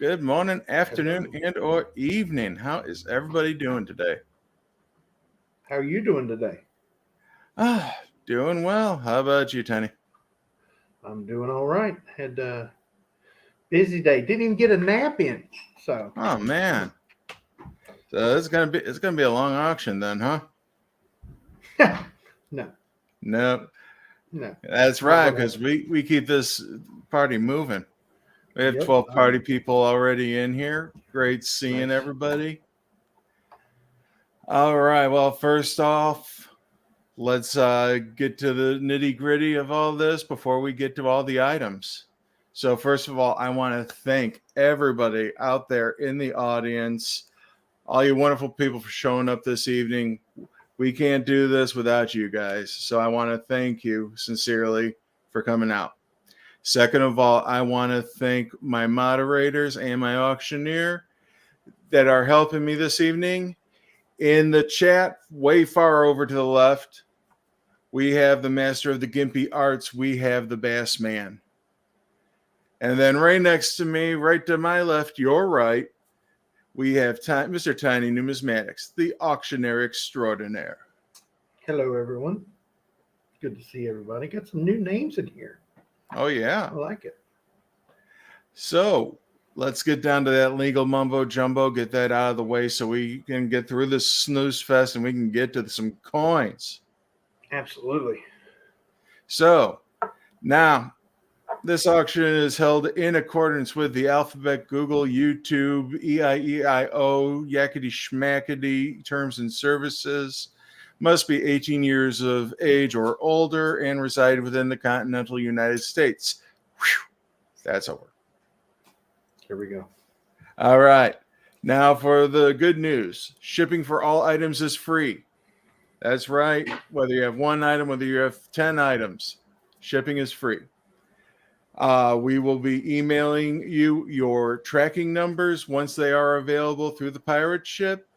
Good morning, afternoon, and or evening. How is everybody doing today? How are you doing today? Doing well. How about you, Tiny? I'm doing all right. Had a busy day. Didn't even get a nap in. So. Oh man. So it's gonna be a long auction then, huh? No. No. No. That's right, because we keep this party moving. We have 12 party people already in here. Great seeing everybody. All right. Well, first off, let's get to the nitty gritty of all this before we get to all the items. So first of all, I want to thank everybody out there in the audience, all you wonderful people for showing up this evening. We can't do this without you guys. So I want to thank you sincerely for coming out. Second of all, I want to thank my moderators and my auctioneer that are helping me this evening. In the chat, way far over to the left, we have the master of the gimpy arts. We have the bass man. And then right next to me, right to my left, your right, we have Mr. Tiny Numismatics, the auctioneer extraordinaire. Hello, everyone. Good to see everybody. Got some new names in here. Oh, yeah. I like it. So let's get down to that legal mumbo jumbo, get that out of the way so we can get through this snooze fest and we can get to some coins. Absolutely. So now this auction is held in accordance with the alphabet, Google, YouTube, EIEIO, yakety schmackety terms and services. Must be 18 years of age or older and reside within the continental United States. Whew, that's over. Here we go. All right. Now for the good news. Shipping for all items is free. That's right. Whether you have one item, whether you have 10 items, shipping is free. We will be emailing you your tracking numbers once they are available through the pirate ship,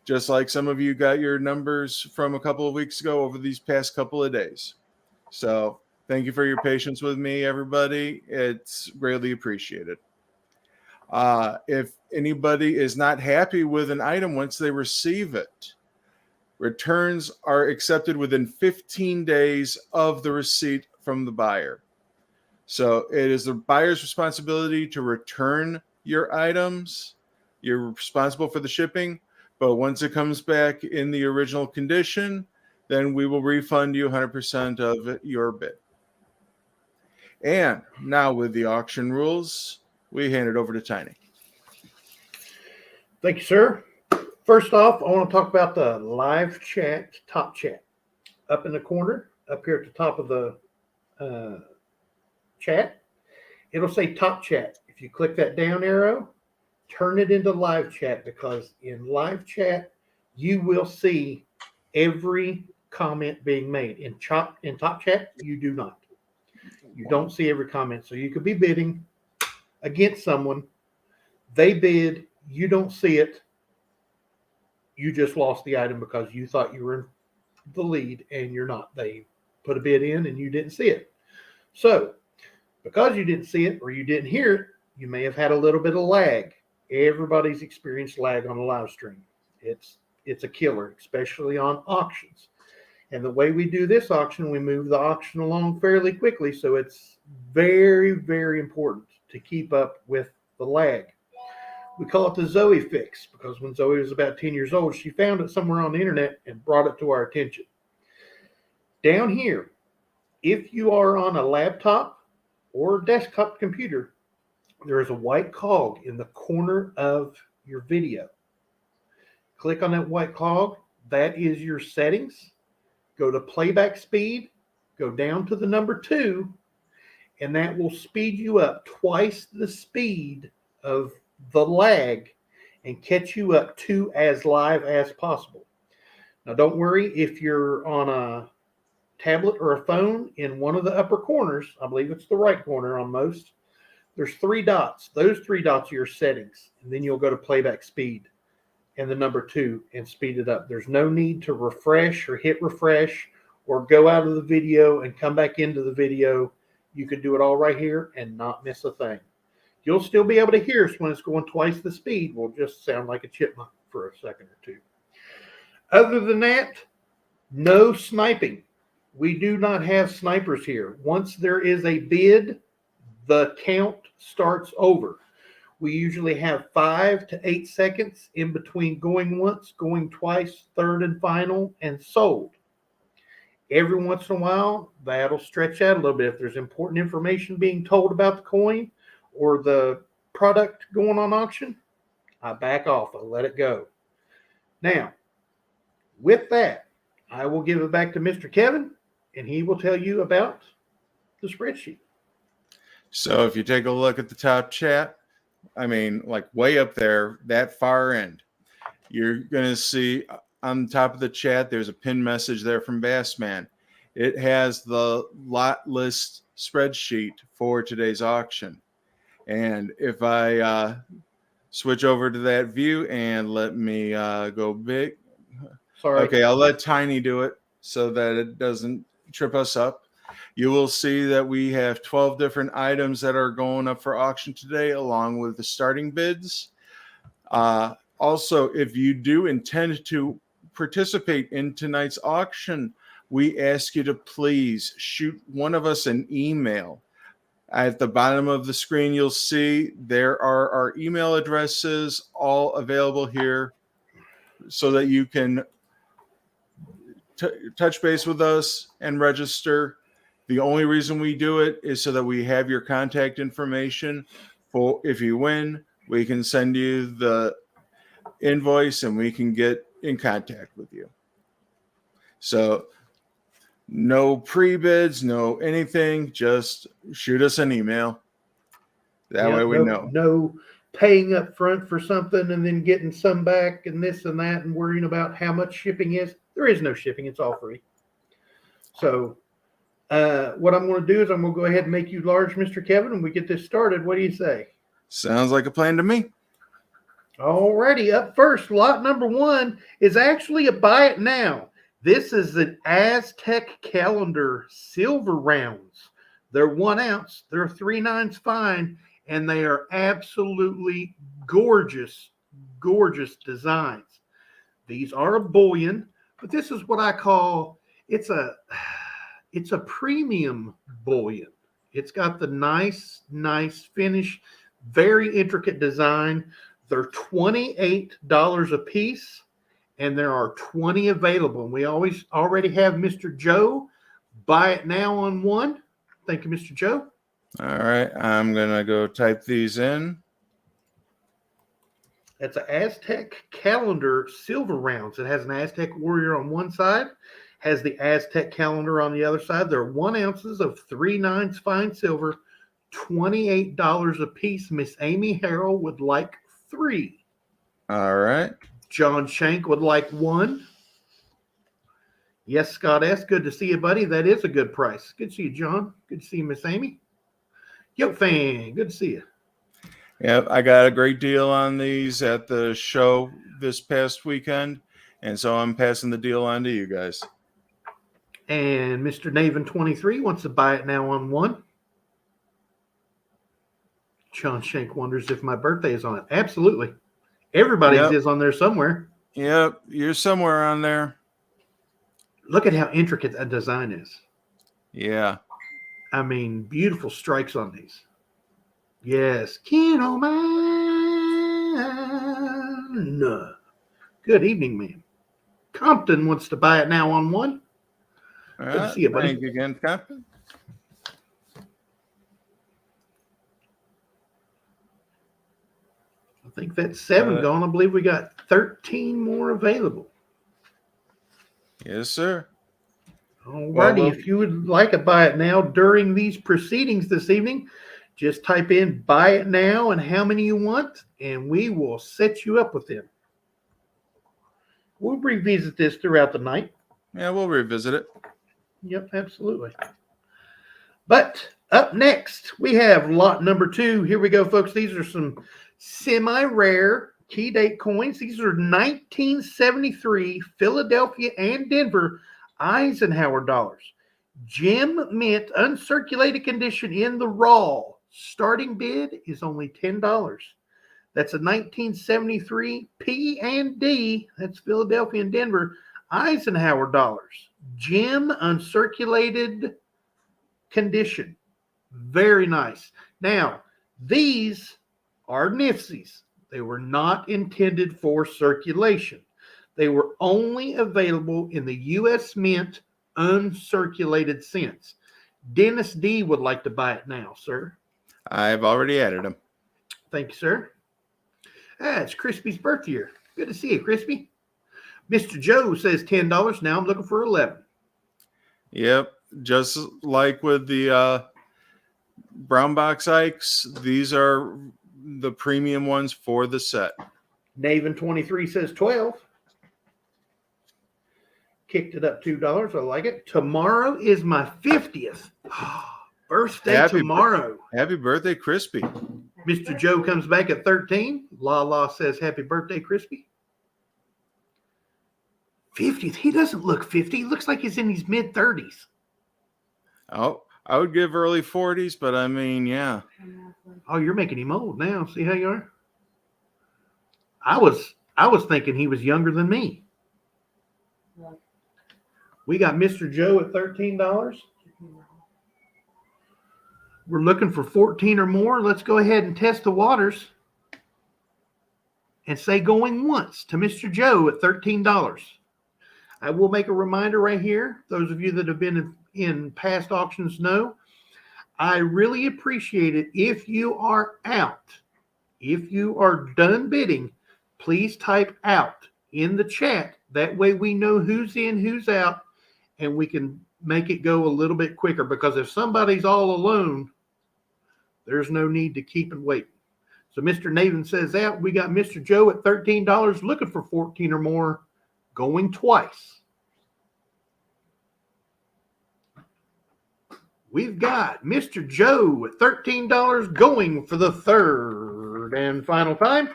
just like some of you got your numbers from a couple of weeks ago over these past couple of days. So thank you for your patience with me, everybody. It's greatly appreciated. If anybody is not happy with an item once they receive it, returns are accepted within 15 days of the receipt from the buyer. So it is the buyer's responsibility to return your items. You're responsible for the shipping, but once it comes back in the original condition, then we will refund you 100% of your bid. And now with the auction rules, we hand it over to Tiny. Thank you, sir. First off, I want to talk about the live chat, top chat. Up in the corner, up here at the top of the chat, it'll say top chat. If you click that down arrow, turn it into live chat, because in live chat, you will see every comment being made. In top chat, you do not. You don't see every comment. So you could be bidding against someone. They bid. You don't see it. You just lost the item because you thought you were in the lead and you're not. They put a bid in and you didn't see it. So because you didn't see it or you didn't hear it, you may have had a little bit of lag. Everybody's experienced lag on a live stream. It's a killer, especially on auctions. And the way we do this auction, we move the auction along fairly quickly. So it's very, very important to keep up with the lag. We call it the Zoe fix, because when Zoe was about 10 years old, she found it somewhere on the internet and brought it to our attention. Down here, if you are on a laptop or desktop computer, there is a white cog in the corner of your video. Click on that white cog. That is your settings. Go to playback speed, go down to the number 2, and that will speed you up twice the speed of the lag and catch you up to as live as possible. Now, don't worry if you're on a tablet or a phone. In one of the upper corners, I believe it's the right corner on most, there's 3 dots. Those 3 dots are your settings, and then you'll go to playback speed and the number 2 and speed it up. There's no need to refresh or hit refresh or go out of the video and come back into the video. You could do it all right here and not miss a thing. You'll still be able to hear us when it's going twice the speed. We'll just sound like a chipmunk for a second or two. Other than that, no sniping. We do not have snipers here. Once there is a bid, the count starts over. We usually have 5 to 8 seconds in between going once, going twice, third and final, and sold. Every once in a while, that'll stretch out a little bit. If there's important information being told about the coin or the product going on auction, I back off. I let it go. Now, with that, I will give it back to Mr. Kevin, and he will tell you about the spreadsheet. So if you take a look at the top chat, I mean, like way up there, that far end, you're going to see on top of the chat, there's a pinned message there from Bassman. It has the lot list spreadsheet for today's auction. And if I switch over to that view and let me go big. Sorry. Okay, I'll let Tiny do it so that it doesn't trip us up. You will see that we have 12 different items that are going up for auction today, along with the starting bids. Also, if you do intend to participate in tonight's auction, we ask you to please shoot one of us an email. At the bottom of the screen, you'll see there are our email addresses all available here so that you can touch base with us and register. The only reason we do it is so that we have your contact information for if you win, we can send you the invoice and we can get in contact with you. So no pre-bids, no anything, just shoot us an email. That way we know. No paying up front for something and then getting some back and this and that and worrying about how much shipping is. There is no shipping. It's all free. So what I'm going to do is I'm going to go ahead and make you large, Mr. Kevin, and we get this started. What do you say? Sounds like a plan to me. Alrighty, up first, lot number 1 is actually a buy it now. This is an Aztec calendar silver rounds. They're 1 ounce. They're 3/9 fine, and they are absolutely gorgeous, gorgeous designs. These are a bullion, but this is what I call it's a premium bullion. It's got the nice finish, very intricate design. They're $28 a piece, and there are 20 available. And we already have Mr. Joe buy it now on 1. Thank you, Mr. Joe. All right, I'm gonna go type these in. It's an Aztec calendar silver rounds. It has an Aztec warrior on one side, has the Aztec calendar on the other side. They're 1 ounces of 3/9 fine silver, $28 a piece. Miss Amy Harrell would like 3. All right. John Shank would like 1. Yes, Scott S. Good to see you, buddy. That is a good price. Good to see you, John. Good to see you, Miss Amy. Yo, fan. Good to see you. Yep, I got a great deal on these at the show this past weekend, and so I'm passing the deal on to you guys. And Mr. Naven 23 wants to buy it now on 1. John Shank wonders if my birthday is on it. Absolutely. Everybody's is on there somewhere. Yep, you're somewhere on there. Look at how intricate that design is. Yeah. I mean, beautiful strikes on these. Yes. Kino Man. Good evening, man. Compton wants to buy it now on 1. Good to see you, buddy. Thank you again, Captain. I think that's 7 gone. I believe we got 13 more available. Yes, sir. All righty. If you would like to buy it now during these proceedings this evening, just type in buy it now and how many you want, and we will set you up with them. We'll revisit this throughout the night. Yeah, we'll revisit it. Yep, absolutely. But up next, we have lot number 2. Here we go, folks. These are some semi-rare key date coins. These are 1973 Philadelphia and Denver Eisenhower dollars. Gem mint, uncirculated condition in the raw. Starting bid is only $10. That's a 1973 P&D, that's Philadelphia and Denver, Eisenhower dollars. Gem uncirculated condition. Very nice. Now, these are NIFSIs. They were not intended for circulation. They were only available in the U.S. Mint uncirculated sense. Dennis D. would like to buy it now, sir. I've already added them. Thank you, sir. It's Crispy's birthday year. Good to see you, Crispy. Mr. Joe says $10. Now I'm looking for 11. Yep. Just like with the brown box Ikes, these are the premium ones for the set. Naven 23 says 12. Kicked it up $2. I like it. Tomorrow is my 50th birthday. Tomorrow. Happy birthday, Crispy. Mr. Joe comes back at 13. La says happy birthday, Crispy. 50th. He doesn't look 50. He looks like he's in his mid-30s. Oh, I would give early 40s, but I mean, yeah. Oh, you're making him old now. See how you are? I was thinking he was younger than me. We got Mr. Joe at $13. We're looking for 14 or more. Let's go ahead and test the waters and say going once to Mr. Joe at $13. I will make a reminder right here. Those of you that have been in past auctions know, I really appreciate it if you are out. If you are done bidding, please type out in the chat. That way we know who's in, who's out, and we can make it go a little bit quicker, because if somebody's all alone, there's no need to keep and wait. So Mr. Naven says that. We got Mr. Joe at $13, looking for 14 or more, going twice. We've got Mr. Joe at $13 going for the third and final time.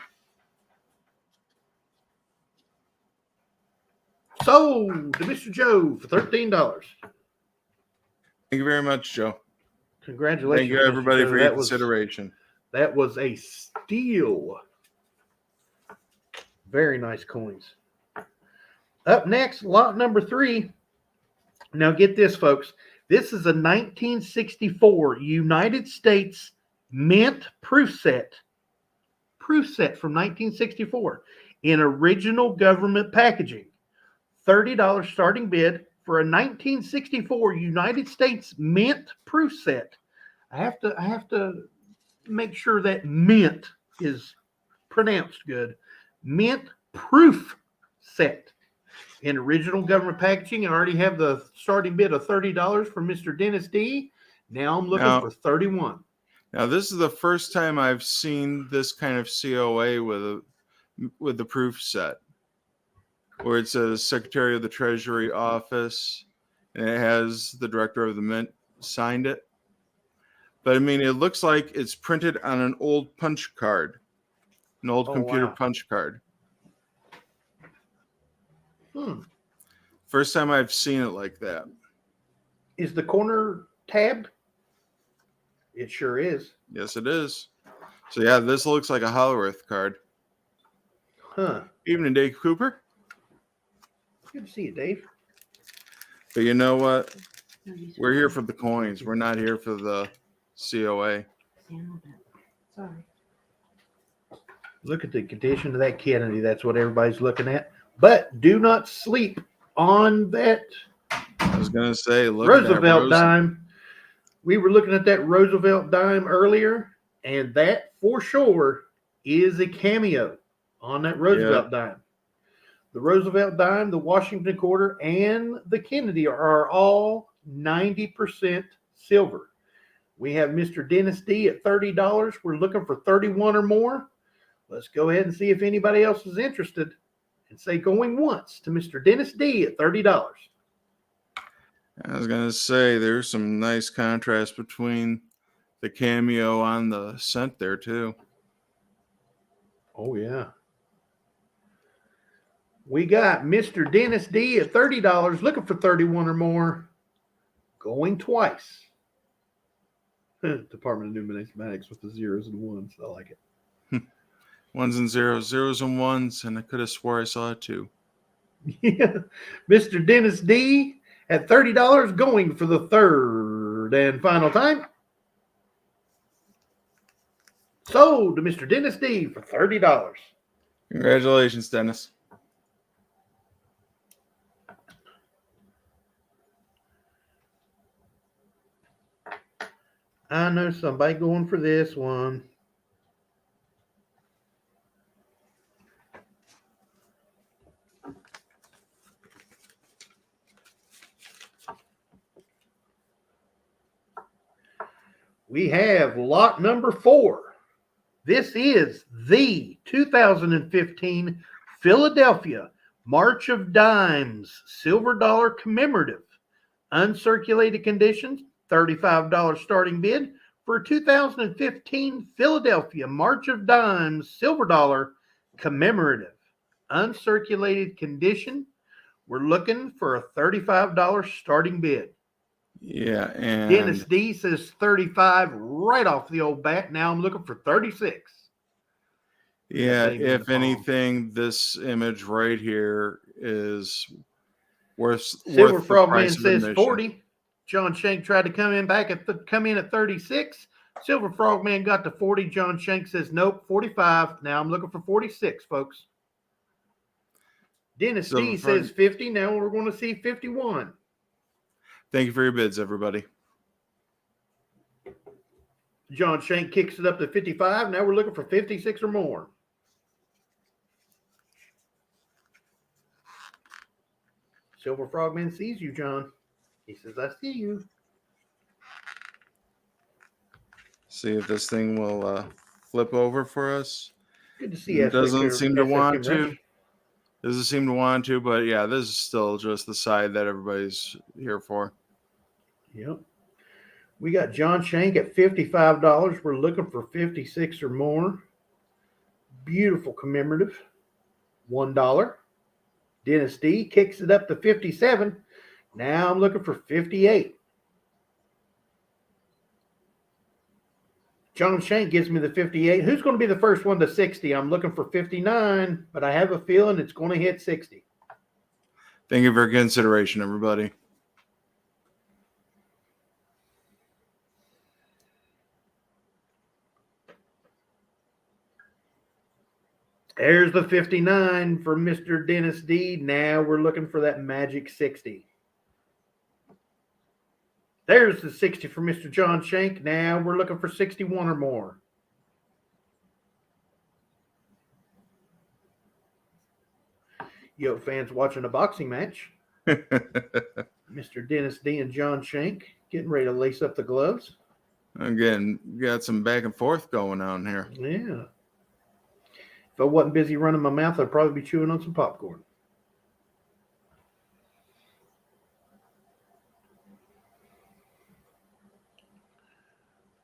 Sold to Mr. Joe for $13. Thank you very much, Joe. Congratulations. Thank you, everybody, Mr. Joe. for your consideration. That was a steal. Very nice coins. Up next, lot number 3. Now get this, folks. This is a 1964 United States Mint proof set. Proof set from 1964 in original government packaging. $30 starting bid for a 1964 United States Mint proof set. I have to make sure that mint is pronounced good. Mint proof set in original government packaging. I already have the starting bid of $30 from Mr. Dennis D. Now I'm looking for 31. Now this is the first time I've seen this kind of COA with the proof set, where it says Secretary of the Treasury Office, and it has the Director of the Mint signed it. But I mean, it looks like it's printed on an old punch card, an old computer punch card. First time I've seen it like that. Is the corner tabbed? It sure is. Yes, it is. So yeah, this looks like a Hollerith card. Evening, Dave Cooper. Good to see you, Dave. But you know what? We're here for the coins. We're not here for the COA. Sorry. Look at the condition of that Kennedy. That's what everybody's looking at. But do not sleep on that. I was going to say, look Roosevelt at that dime. We were looking at that Roosevelt dime earlier, and that for sure is a cameo on that Roosevelt dime. The Roosevelt dime, the Washington quarter, and the Kennedy are all 90% silver. We have Mr. Dennis D at $30. We're looking for 31 or more. Let's go ahead and see if anybody else is interested, and say going once to Mr. Dennis D at $30. I was going to say, there's some nice contrast between the cameo on the cent there, too. Oh, yeah. We got Mr. Dennis D at $30, looking for 31 or more, going twice. Department of Numismatics with the zeros and ones. I like it. Ones and zeros, zeros and ones, and I could have swore I saw it too. Yeah. Mr. Dennis D at $30 going for the third and final time. Sold to Mr. Dennis D for $30. Congratulations, Dennis. I know somebody going for this one. We have lot number 4. This is the 2015 Philadelphia March of Dimes Silver Dollar Commemorative. Uncirculated conditions, $35 starting bid for a 2015 Philadelphia March of Dimes Silver Dollar Commemorative. Uncirculated condition, we're looking for a $35 starting bid. Yeah, and Dennis D says 35 right off the old bat. Now I'm looking for 36. yeah, if anything, this image right here is worth Silver the Frogman price of says admission. 40. John Shank tried to come in at 36. Silver Frogman got to 40. John Shank says nope, 45. Now I'm looking for 46, folks. Dennis D says 50. Now we're going to see 51. Thank you for your bids, everybody. John Shank kicks it up to 55. Now we're looking for 56 or more. Silver Frogman sees you, John. He says, I see you. See if this thing will flip over for us. Good to see It doesn't seem to want Rush. to. Doesn't seem to want to, but yeah, this is still just the side that everybody's here for. Yep. We got John Shank at $55. We're looking for 56 or more. Beautiful commemorative. $1. Dennis D kicks it up to 57. Now I'm looking for 58. John Shank gives me the 58. Who's going to be the first one to 60? I'm looking for 59, but I have a feeling it's going to hit 60. Thank you for your consideration, everybody. There's the 59 for Mr. Dennis D. Now we're looking for that magic 60. There's the 60 for Mr. John Shank. Now we're looking for 61 or more. Yo, fans watching a boxing match. Mr. Dennis D and John Shank getting ready to lace up the gloves. Again, got some back and forth going on here. Yeah. If I wasn't busy running my mouth, I'd probably be chewing on some popcorn.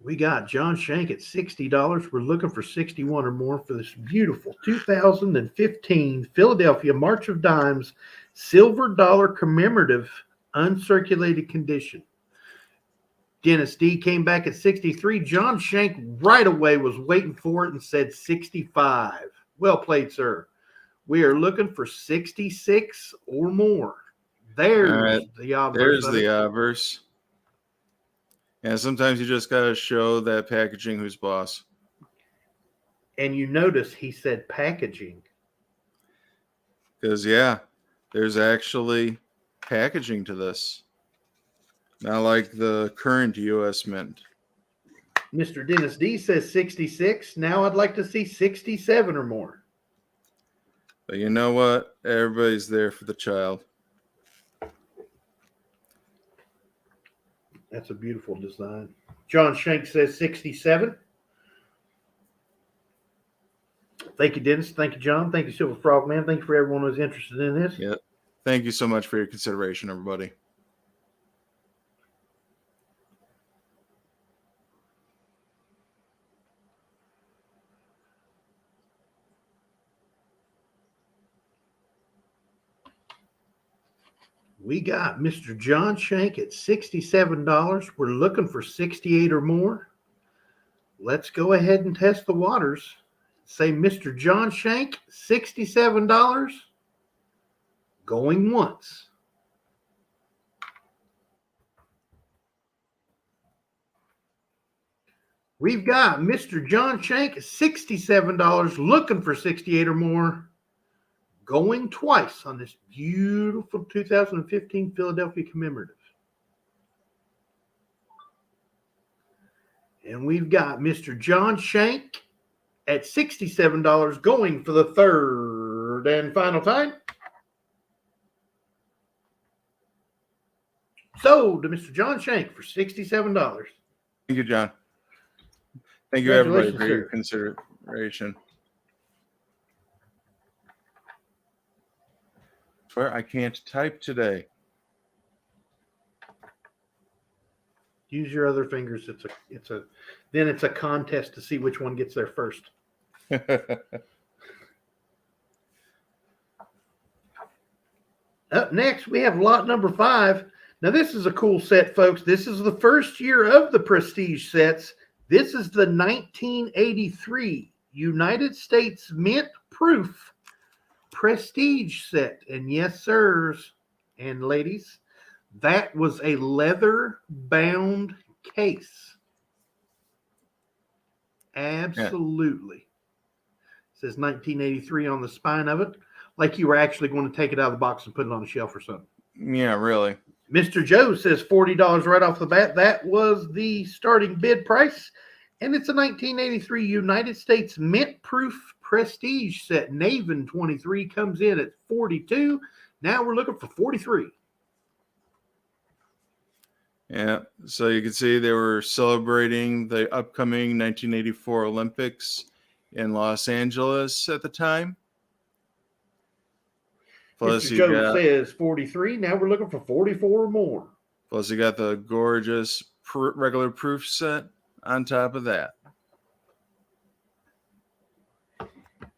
We got John Shank at $60. We're looking for 61 or more for this beautiful 2015 Philadelphia March of Dimes Silver Dollar Commemorative Uncirculated Condition. Dennis D came back at 63. John Shank right away was waiting for it and said 65. Well played, sir. We are looking for 66 or more. There's the obverse. There's the obverse. Yeah, sometimes you just got to show that packaging who's boss. And you notice he said packaging. Because, yeah, there's actually packaging to this. Not like the current U.S. Mint. Mr. Dennis D says 66. Now I'd like to see 67 or more. But you know what? Everybody's there for the child. That's a beautiful design. John Shank says 67. Thank you, Dennis. Thank you, John. Thank you, Silver Frogman. Thank you for everyone who's interested in this. Yep. Thank you so much for your consideration, everybody. We got Mr. John Shank at $67. We're looking for 68 or more. Let's go ahead and test the waters. Say Mr. John Shank, $67. Going once. We've got Mr. John Shank, $67, looking for 68 or more. Going twice on this beautiful 2015 Philadelphia commemorative. And we've got Mr. John Shank at $67 going for the third and final time. Sold to Mr. John Shank for $67. Thank you, John. Thank you, everybody, for your Sir. consideration. Swear I can't type today. Use your other fingers. Then it's a contest to see which one gets there first. Up next, we have lot number 5. Now, this is a cool set, folks. This is the first year of the Prestige sets. This is the 1983 United States Mint Proof Prestige set. And yes, sirs and ladies, that was a leather-bound case. Absolutely. It says 1983 on the spine of it, like you were actually going to take it out of the box and put it on a shelf or something. Yeah, really. Mr. Joe says $40 right off the bat. That was the starting bid price. And it's a 1983 United States Mint Proof Prestige set. Naven 23 comes in at $42. Now we're looking for $43. Yeah, so you can see they were celebrating the upcoming 1984 Olympics in Los Angeles at the time. Plus, Mr. Joe says 43. Now we're looking for 44 or more. Plus, you got the gorgeous regular proof set on top of that.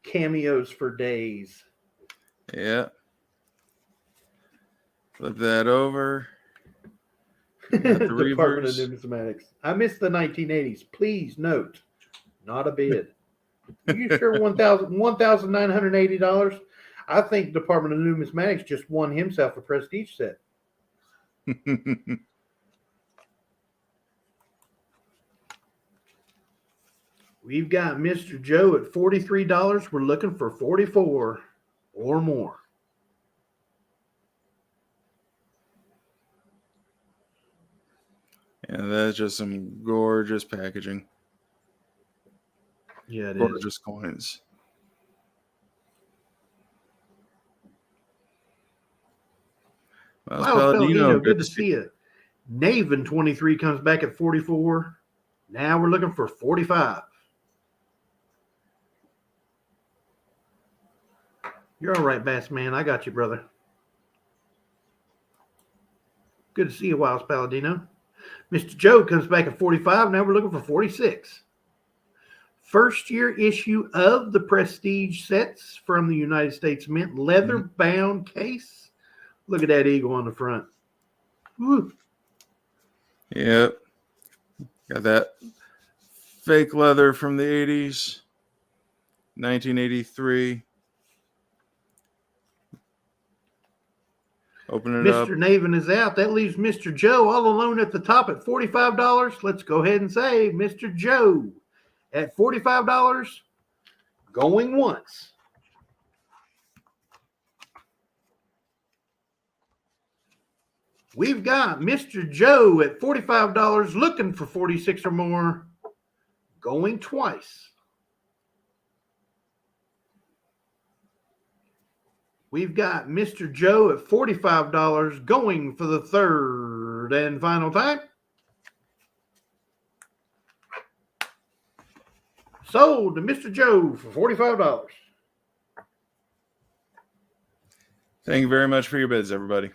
Cameos for days. Yeah. Flip that over. Department of Numismatics. I missed the 1980s. Please note, not a bid. Are you sure $1,980? I think Department of Numismatics just won himself a prestige set. We've got Mr. Joe at $43. We're looking for 44 or more. And that's just some gorgeous packaging. Yeah, it gorgeous coins. Wow, Palladino, good to see you. Naven 23 comes back at 44. Now we're looking for 45. You're all right, Bass Man. I got you, brother. Good to see you, Wiles Palladino. Mr. Joe comes back at 45. Now we're looking for 46. First year issue of the Prestige sets from the United States Mint. Leather bound case. Look at that eagle on the front. Woo. Yep. Got that fake leather from the 80s. 1983. Open it up. Mr. Naven is out. That leaves Mr. Joe all alone at the top at $45. Let's go ahead and say Mr. Joe at $45. Going once. We've got Mr. Joe at $45 looking for 46 or more. Going twice. We've got Mr. Joe at $45 going for the third and final time. Sold to Mr. Joe for $45. Thank you very much for your bids, everybody.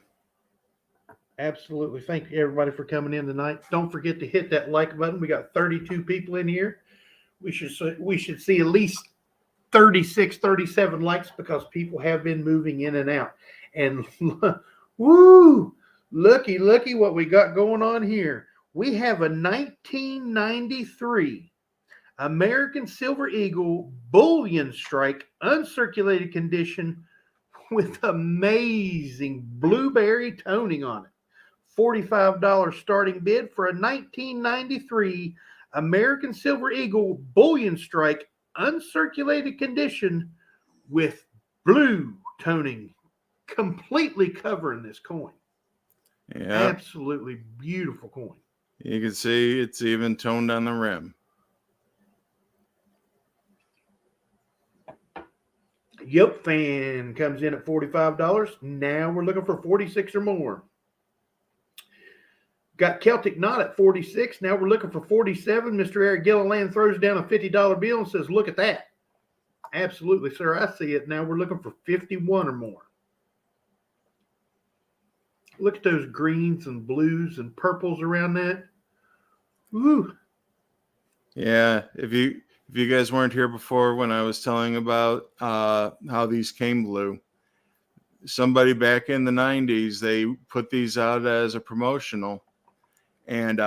Absolutely. Thank you, everybody, for coming in tonight. Don't forget to hit that like button. We got 32 people in here. We should see at least 36, 37 likes because people have been moving in and out. And Woo! Looky what we got going on here. We have a 1993 American Silver Eagle Bullion Strike uncirculated condition with amazing blueberry toning on it. $45 starting bid for a 1993 American Silver Eagle Bullion Strike uncirculated condition with blue toning completely covering this coin. Yeah. Absolutely beautiful coin. You can see it's even toned on the rim. Yoke fan comes in at $45. Now we're looking for 46 or more. Got Celtic Knot at 46. Now we're looking for 47. Mr. Eric Gilliland throws down a $50 bill and says, look at that. Absolutely, sir. I see it. Now we're looking for 51 or more. Look at those greens and blues and purples around that. Woo. Yeah, if you guys weren't here before when I was telling about how these came blue, somebody back in the 90s, they put these out as a promotional. And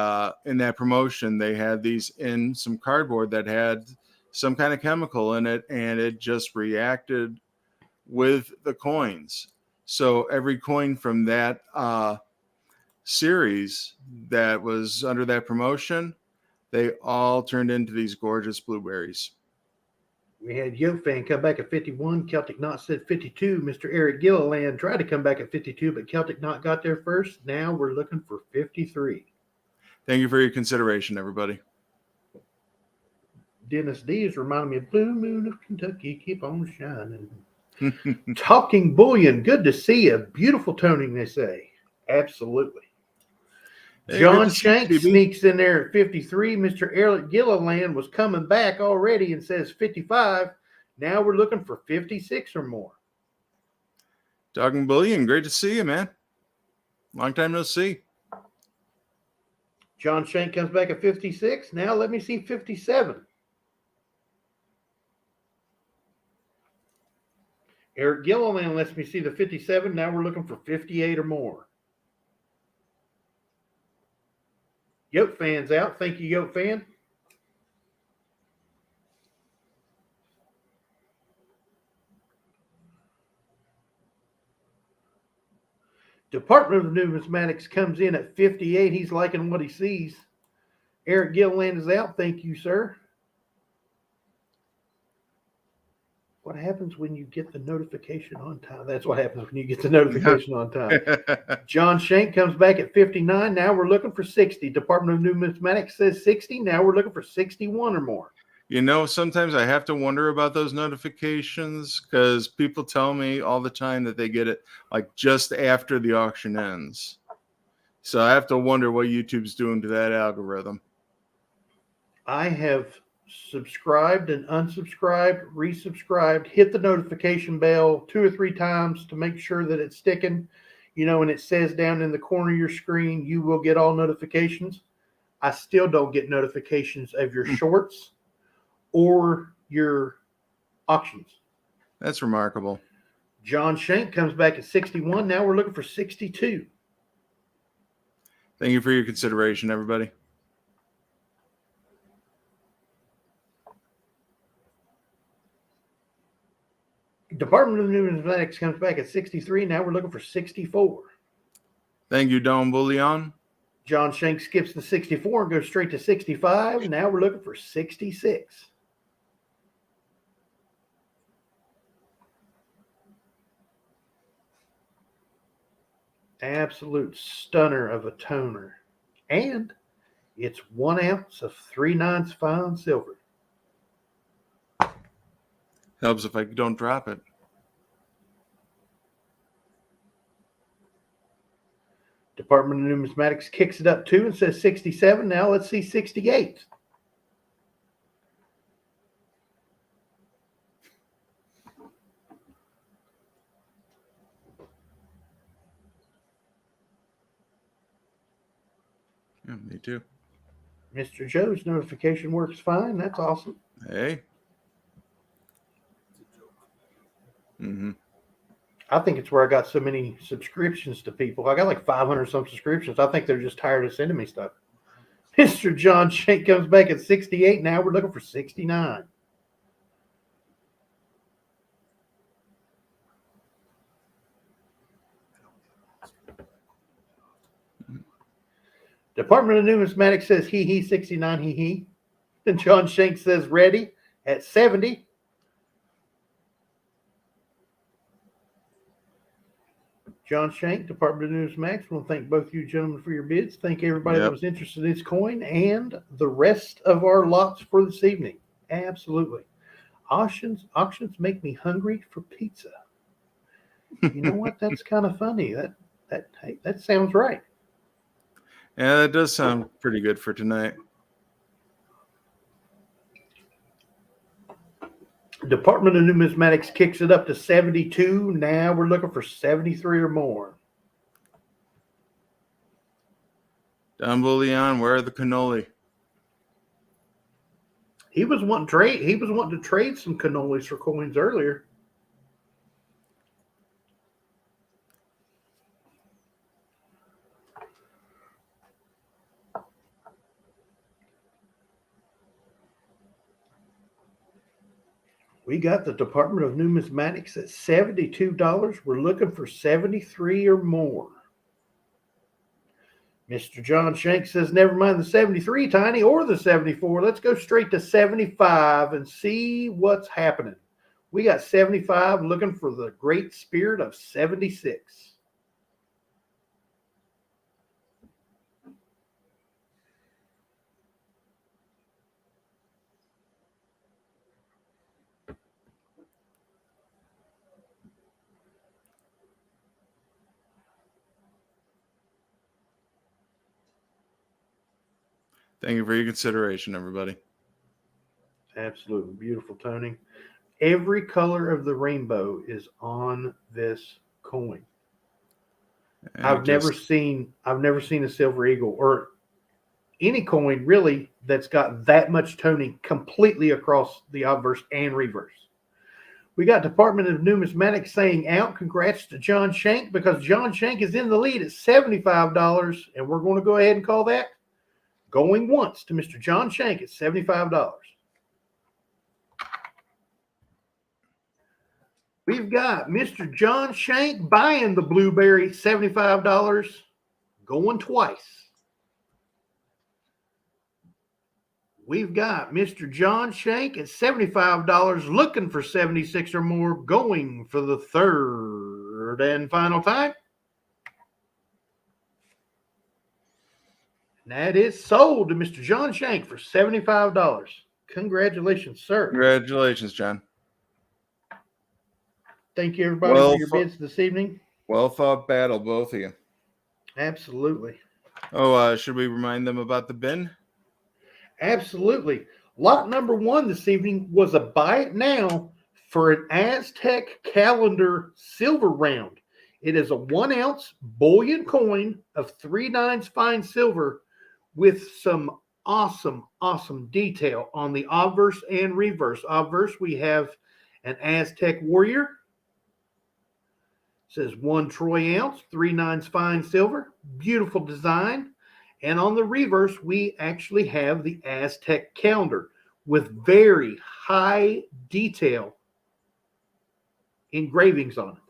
in that promotion, they had these in some cardboard that had some kind of chemical in it, and it just reacted with the coins. So every coin from that series that was under that promotion, they all turned into these gorgeous blueberries. We had Yoke fan come back at 51. Celtic Knot said 52. Mr. Eric Gilliland tried to come back at 52, but Celtic Knot got there first. Now we're looking for 53. Thank you for your consideration, everybody. Dennis D is reminding me of Blue Moon of Kentucky. Keep on shining. Talking Bullion. Good to see you. Beautiful toning, they say. Absolutely. Hey, John Shank sneaks in there at 53. Mr. Eric Gilliland was coming back already and says 55. Now we're looking for 56 or more. Talking Bullion, great to see you, man. Long time no see. John Shank comes back at 56. Now let me see 57. Eric Gilliland lets me see the 57. Now we're looking for 58 or more. Yoke fan's out. Thank you, Yoke fan. Department of Numismatics comes in at 58. He's liking what he sees. Eric Gilliland is out. Thank you, sir. What happens when you get the notification on time? That's what happens when you get the notification on time. John Shank comes back at 59. Now we're looking for 60. Department of Numismatics says 60. Now we're looking for 61 or more. You know, sometimes I have to wonder about those notifications because people tell me all the time that they get it like just after the auction ends. So I have to wonder what YouTube's doing to that algorithm. I have subscribed and unsubscribed, resubscribed, hit the notification bell 2 or 3 times to make sure that it's sticking. You know, and it says down in the corner of your screen, you will get all notifications. I still don't get notifications of your shorts or your auctions. That's remarkable. John Shank comes back at 61. Now we're looking for 62. Thank you for your consideration, everybody. Department of Numismatics comes back at 63. Now we're looking for 64. Thank you, Don Bullion. John Shank skips the 64 and goes straight to 65. Now we're looking for 66. Absolute stunner of a toner. And it's 1 ounce of 3/9 fine silver. Helps if I don't drop it. Department of Numismatics kicks it up 2 and says 67. Now let's see 68. Yeah, me too. Mr. Joe's notification works fine. That's awesome. Hey. Mm-hmm. I think it's where I got so many subscriptions to people. I got like 500 some subscriptions. I think they're just tired of sending me stuff. Mr. John Shank comes back at 68. Now we're looking for 69. Department of Numismatics says he 69 he. And John Shank says ready at 70. John Shank, Department of Numismatics, I want to thank both you gentlemen for your bids. Thank everybody that was interested in this coin and the rest of our lots for this evening. Absolutely. Auctions make me hungry for pizza. You know what? That's kind of funny. That sounds right. Yeah, that does sound pretty good for tonight. Department of Numismatics kicks it up to 72. Now we're looking for 73 or more. Don Bullion, where are the cannoli? He was wanting to trade some cannolis for coins earlier. We got the Department of Numismatics at $72. We're looking for 73 or more. Mr. John Shank says, never mind the 73, Tiny, or the 74. Let's go straight to 75 and see what's happening. We got 75 looking for the great spirit of 76. Thank you for your consideration, everybody. Absolutely beautiful, Tony. Every color of the rainbow is on this coin. I've never seen a silver eagle or any coin really that's got that much toning completely across the obverse and reverse. We got Department of Numismatics saying out. Congrats to John Shank because John Shank is in the lead at $75, and we're going to go ahead and call that going once to Mr. John Shank at $75. We've got Mr. John Shank buying the blueberry, $75, going twice. We've got Mr. John Shank at $75, looking for 76 or more, going for the third and final time. And that is sold to Mr. John Shank for $75. Congratulations, sir. Congratulations, John. Thank you, everybody, for your bids this evening. Well thought battle, both of you. Absolutely. Oh, should we remind them about the bin? Absolutely. Lot number 1 this evening was a buy it now for an Aztec calendar silver round. It is a 1 ounce bullion coin of 3/9 fine silver with some awesome detail on the obverse and reverse. Obverse, we have an Aztec warrior. It says 1 troy ounce, 3/9 fine silver. Beautiful design. And on the reverse, we actually have the Aztec calendar with very high detail engravings on it.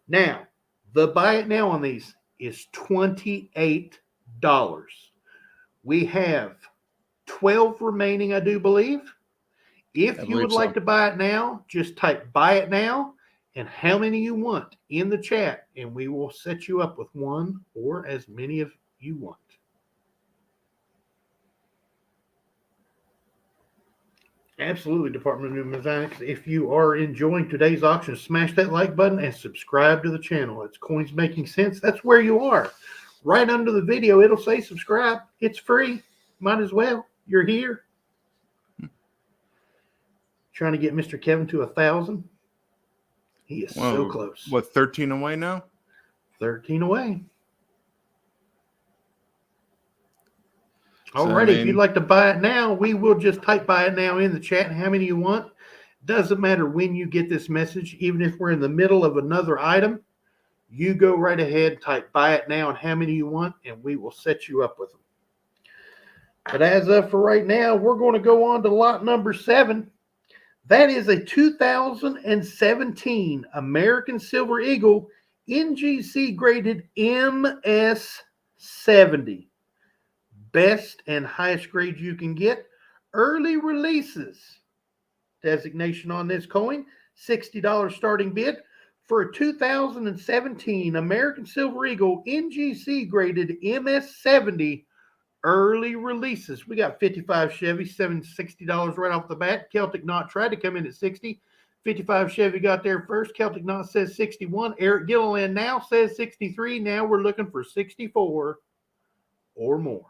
Now, the buy it now on these is $28. We have 12 remaining, I do believe. If you would like to buy it now, just type buy it now and how many you want in the chat, and we will set you up with one or as many of you want. Absolutely, Department of Numismatics. If you are enjoying today's auction, smash that like button and subscribe to the channel. It's Coins Making Sense. That's where you are. Right under the video, it'll say subscribe. It's free. Might as well. You're here. Trying to get Mr. Kevin to 1,000. He is so close. What, 13 away now? 13 away. Alrighty, if you'd like to buy it now, we will just type buy it now in the chat and how many you want. Doesn't matter when you get this message, even if we're in the middle of another item, you go right ahead, type buy it now and how many you want, and we will set you up with them. But as of for right now, we're going to go on to lot number 7. That is a 2017 American Silver Eagle NGC graded MS70. Best and highest grade you can get. Early releases. Designation on this coin, $60 starting bid for a 2017 American Silver Eagle NGC graded MS70 early releases. We got 55 Chevy, $60 right off the bat. Celtic Knot tried to come in at 60. 55 Chevy got there first. Celtic Knot says 61. Eric Gilliland now says 63. Now we're looking for 64 or more.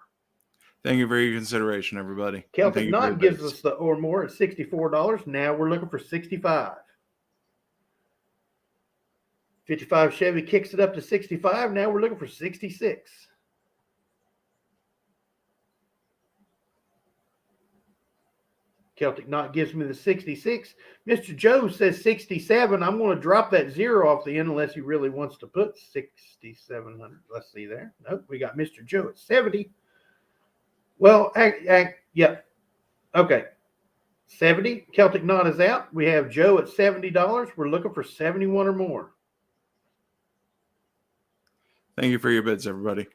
Thank you for your consideration, everybody. Celtic Knot gives us the or more at $64. Now we're looking for 65. 55 Chevy kicks it up to 65. Now we're looking for 66. Celtic Knot gives me the 66. Mr. Joe says 67. I'm going to drop that 0 off the end unless he really wants to put 6,700. Let's see there. Nope, we got Mr. Joe at 70. Well, yeah. Okay. 70. Celtic Knot is out. We have Joe at $70. We're looking for 71 or more. Thank you for your bids, everybody.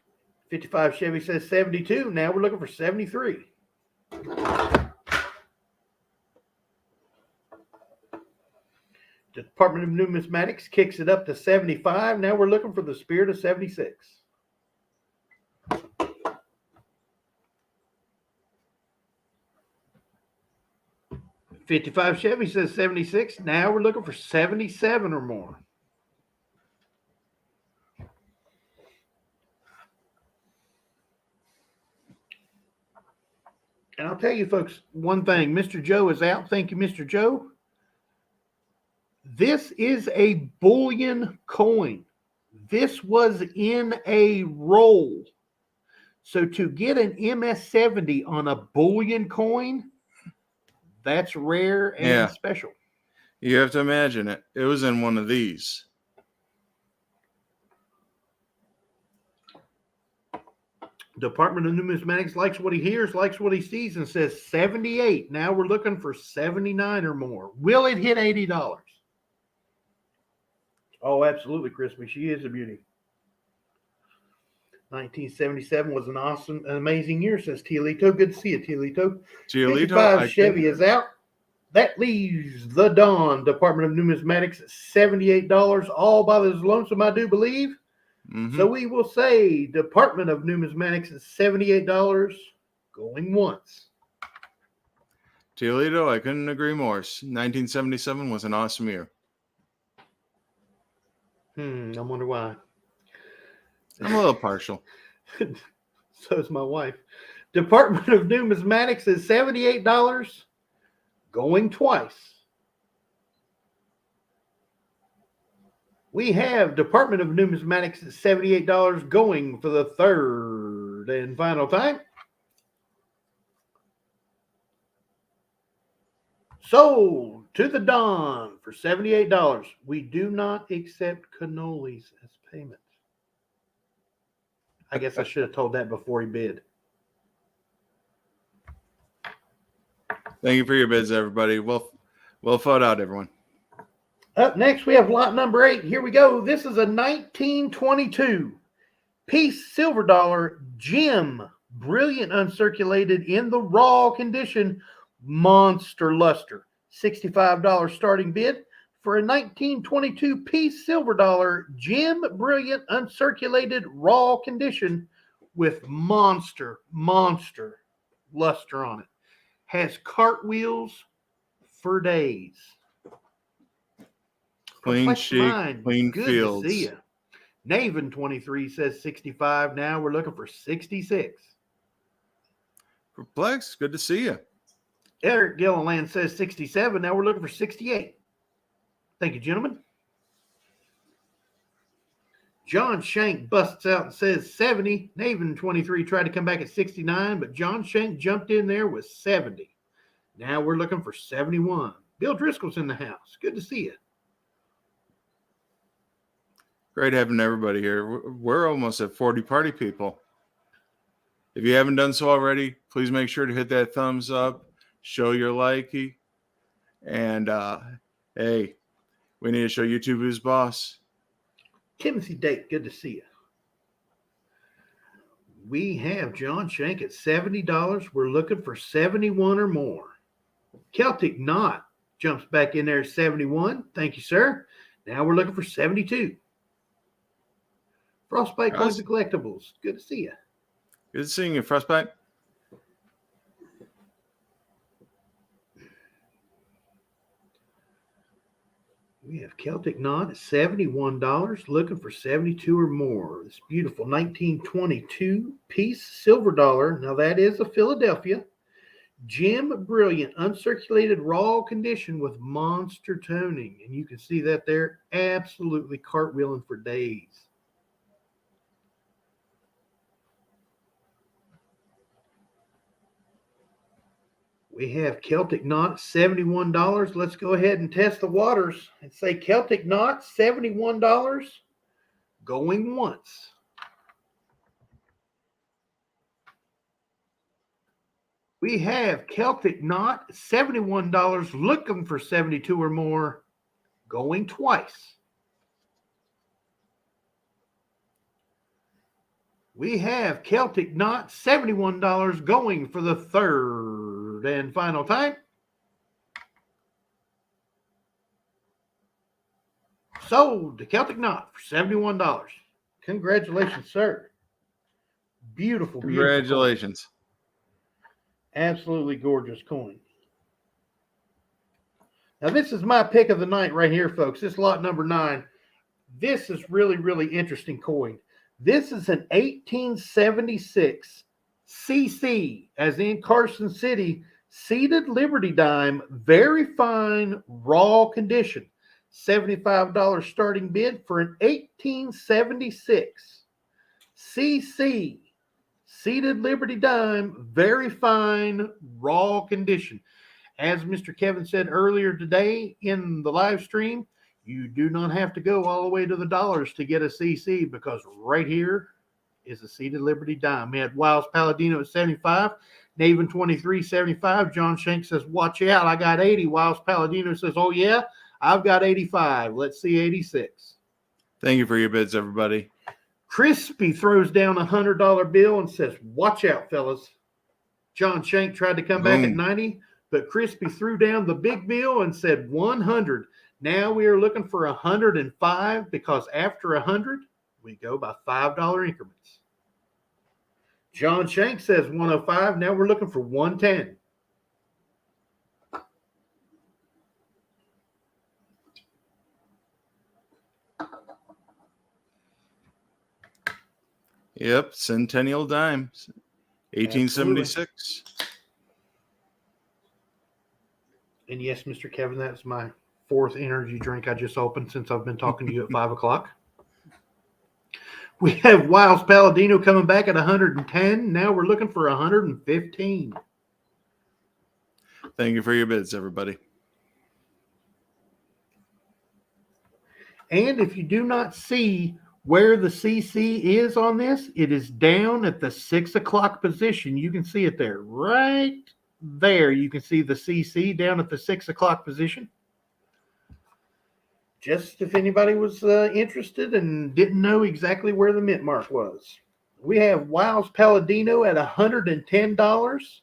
55 Chevy says 72. Now we're looking for 73. The Department of Numismatics kicks it up to 75. Now we're looking for the Spirit of 76. $55 Chevy says 76. Now we're looking for 77 or more. And I'll tell you folks one thing. Mr. Joe is out. Thank you, Mr. Joe. This is a bullion coin. This was in a roll. So to get an MS70 on a bullion coin, that's rare and special. You have to imagine it. It was in one of these. Department of Numismatics likes what he hears, likes what he sees, and says 78. Now we're looking for 79 or more. Will it hit $80? Oh, absolutely, Crispy. She is a beauty. 1977 was an awesome, amazing year, says Tiolito. Good to see you, Tiolito. 55 Chevy is out. That leaves the Dawn Department of Numismatics at $78, all by the lonesome, I do believe. Mm-hmm. So we will say Department of Numismatics at $78, going once. Tiolito, I couldn't agree more. 1977 was an awesome year. I wonder why. I'm a little partial. So is my wife. Department of Numismatics is $78, going twice. We have Department of Numismatics at $78, going for the third and final time. Sold to the Dawn for $78. We do not accept cannolis as payment. I guess I should have told that before he bid. Thank you for your bids, everybody. Well thought out, everyone. Up next, we have lot number 8. Here we go. This is a 1922 piece silver dollar gem, brilliant uncirculated in the raw condition, monster luster. $65 starting bid for a 1922 piece silver dollar gem, brilliant uncirculated raw condition with monster luster on it. Has cartwheels for days. Clean sheet, clean good fields. To see you. Naven 23 says 65. Now we're looking for 66. Perplex, good to see you. Eric Gilliland says 67. Now we're looking for 68. Thank you, gentlemen. John Shank busts out and says 70. Naven 23 tried to come back at 69, but John Shank jumped in there with 70. Now we're looking for 71. Bill Driscoll's in the house. Good to see you. Great having everybody here. We're almost at 40 party people. If you haven't done so already, please make sure to hit that thumbs up, show your likey, and hey, we need to show YouTube who's boss. Timothy Date, good to see you. We have John Shank at $70. We're looking for 71 or more. Celtic Knot jumps back in there at 71. Thank you, sir. Now we're looking for 72. Frostbite Coins and Collectibles. Good to see you. Good seeing you, Frostbite. We have Celtic Knot at $71, looking for 72 or more. This beautiful 1922 piece silver dollar. Now that is a Philadelphia. Gem Brilliant, uncirculated raw condition with monster toning. And you can see that there, absolutely cartwheeling for days. We have Celtic Knot, $71. Let's go ahead and test the waters and say Celtic Knot, $71, going once. We have Celtic Knot, $71, looking for 72 or more, going twice. We have Celtic Knot, $71, going for the third and final time. Sold to Celtic Knot for $71. Congratulations, sir. Beautiful, beautiful. Congratulations. Coin. Absolutely gorgeous coin. Now, this is my pick of the night right here, folks. This is lot number 9. This is really, really interesting coin. This is an 1876 CC, as in Carson City, seated Liberty dime, very fine, raw condition. $75 starting bid for an 1876 CC, seated Liberty dime, very fine, raw condition. As Mr. Kevin said earlier today in the live stream, you do not have to go all the way to the dollars to get a CC, because right here is a seated Liberty dime. We had Wiles Palladino at 75, Naven 23, 75. John Shank says, watch out, I got 80. Wiles Palladino says, oh yeah, I've got 85. Let's see 86. Thank you for your bids, everybody. Crispy throws down a $100 bill and says, watch out, fellas. John Shank tried to come back at 90, but Crispy threw down the big bill and said 100. Now we are looking for 105, because after 100, we go by $5 increments. John Shank says 105. Now we're looking for 110. Yep, Centennial Dime, 1876. And yes, Mr. Kevin, that's my 4th energy drink I just opened since I've been talking to you at 5 o'clock. We have Wiles Palladino coming back at 110. Now we're looking for 115. Thank you for your bids, everybody. And if you do not see where the CC is on this, it is down at the 6 o'clock position. You can see it there. Right there, you can see the CC down at the 6 o'clock position. Just if anybody was interested and didn't know exactly where the mint mark was. We have Wiles Palladino at $110.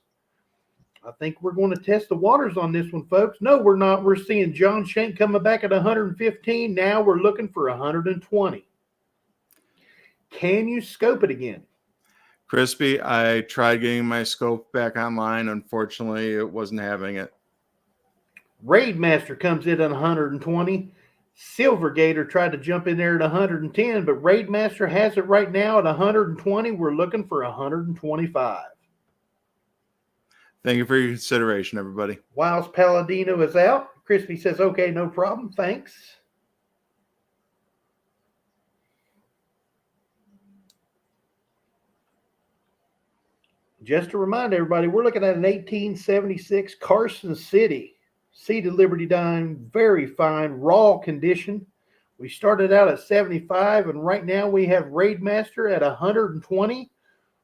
I think we're going to test the waters on this one, folks. No, we're not. We're seeing John Shank coming back at 115. Now we're looking for 120. Can you scope it again? Crispy, I tried getting my scope back online. Unfortunately, it wasn't having it. Raid Master comes in at 120. Silver Gator tried to jump in there at 110, but Raid Master has it right now at 120. We're looking for 125. Thank you for your consideration, everybody. Wiles Palladino is out. Crispy says, okay, no problem. Thanks. Just to remind everybody, we're looking at an 1876 Carson City Seeded Liberty Dime, very fine, raw condition. We started out at 75, and right now we have Raidmaster at 120,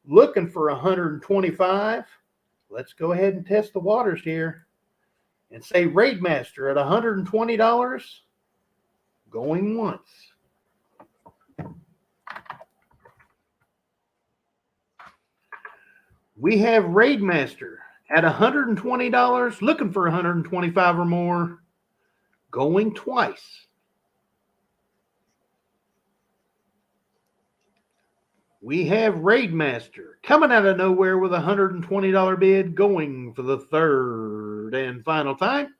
looking for 125. Let's go ahead and test the waters here and say Raidmaster at $120, going once. We have Raidmaster at $120, looking for 125 or more, going twice. We have Raidmaster coming out of nowhere with a $120 bid, going for the third and final time.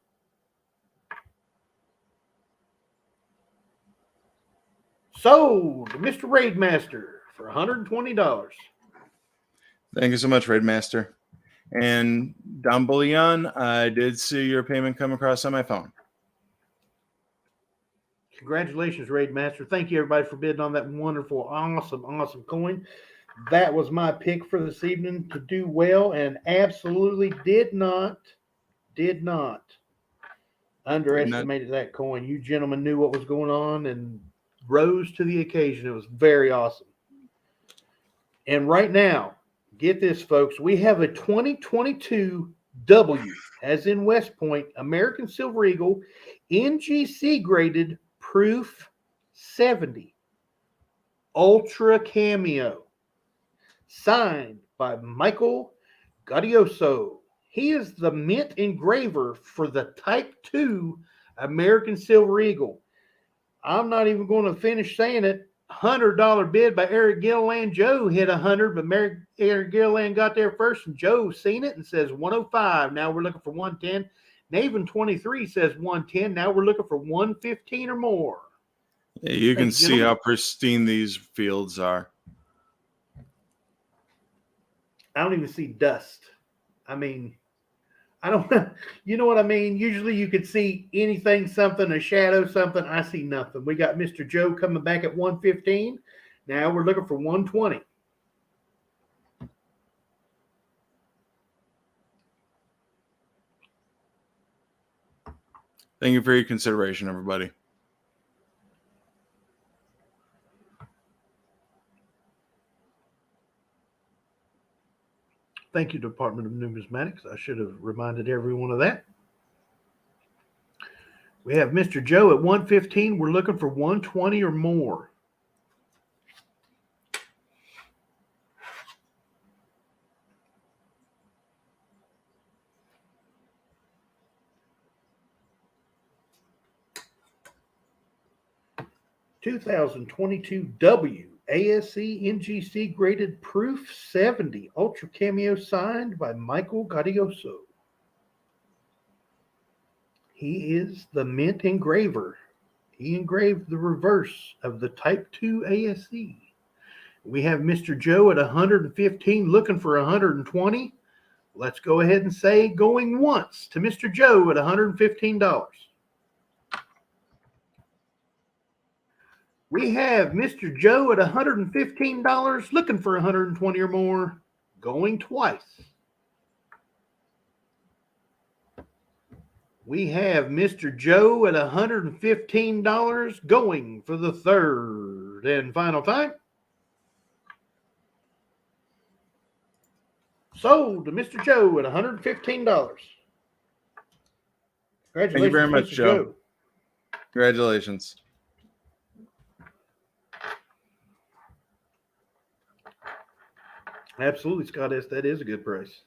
Sold to Mr. Raidmaster for $120. Thank you so much, Raidmaster. And Don Bullion, I did see your payment come across on my phone. Congratulations, Raidmaster. Thank you, everybody, for bidding on that wonderful, awesome coin. That was my pick for this evening to do well, and absolutely did not underestimate that coin. You gentlemen knew what was going on and rose to the occasion. It was very awesome. And right now, get this, folks, we have a 2022 W, as in West Point, American Silver Eagle, NGC graded Proof 70, Ultra Cameo, signed by Michael Gaudioso. He is the mint engraver for the Type 2 American Silver Eagle. I'm not even going to finish saying it. $100 bid by Eric Gilliland. Joe hit 100, but Eric Gilliland got there first, and Joe seen it and says 105. Now we're looking for 110. Naven 23 says 110. Now we're looking for 115 or more. Yeah, you can see how pristine these fields are. I don't even see dust. I mean, I don't, you know what I mean? Usually you could see anything, something, a shadow, something. I see nothing. We got Mr. Joe coming back at 115. Now we're looking for 120. Thank you for your consideration, everybody. Thank you, Department of Numismatics. I should have reminded everyone of that. We have Mr. Joe at 115. We're looking for 120 or more. (2022) W ASE NGC graded Proof 70 Ultra Cameo, signed by Michael Gaudioso. He is the mint engraver. He engraved the reverse of the Type 2 ASE. We have Mr. Joe at 115, looking for 120. Let's go ahead and say going once to Mr. Joe at $115. We have Mr. Joe at $115, looking for 120 or more, going twice. We have Mr. Joe at $115, going for the third and final time. Sold to Mr. Joe at $115. Congratulations, Thank you very much, Mr. Joe. Congratulations. Absolutely, Scott S. That is a good price.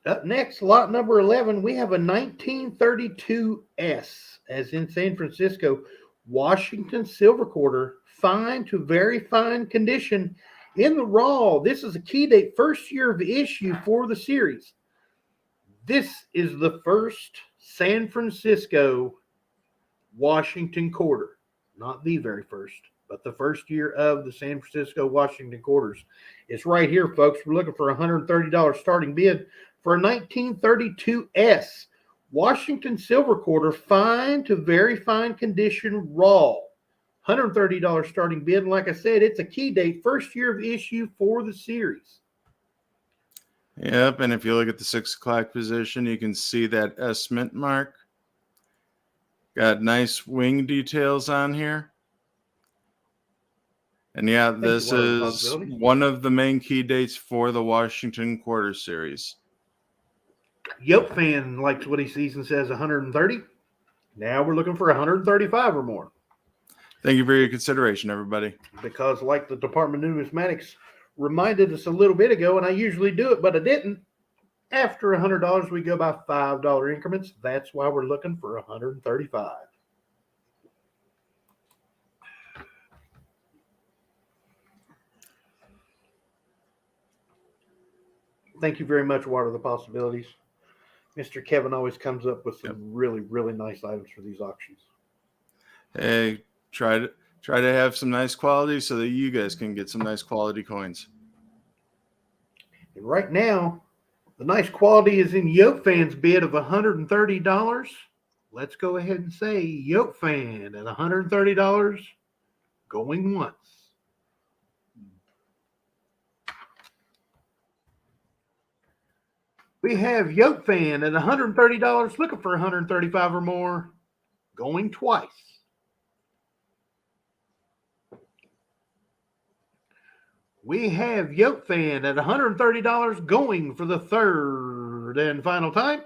Up next, lot number 11, we have a 1932S, as in San Francisco, Washington silver quarter, fine to very fine condition in the raw. This is a key date, first year of issue for the series. This is the first San Francisco Washington quarter, not the very first, but the first year of the San Francisco Washington quarters. It's right here, folks. We're looking for $130 starting bid for a 1932S Washington silver quarter, fine to very fine condition raw. $130 starting bid. And like I said, it's a key date, first year of issue for the series. Yep, and if you look at the 6 o'clock position, you can see that S mint mark. Got nice wing details on here. And yeah, this is one of the main key dates for the Washington Quarter Series. Yoke fan likes what he sees and says 130. Now we're looking for 135 or more. Thank you for your consideration, everybody. Because like the Department of Numismatics reminded us a little bit ago, and I usually do it, but I didn't. After $100, we go by $5 increments. That's why we're looking for 135. Thank you very much, Water of the Possibilities. Mr. Kevin always comes up with some really, really nice items for these auctions. Hey, try to have some nice quality so that you guys can get some nice quality coins. And right now, the nice quality is in Yoke Fan's bid of $130. Let's go ahead and say Yoke Fan at $130 going once. We have Yoke Fan at $130 looking for 135 or more going twice. We have Yoke Fan at $130 going for the third and final time.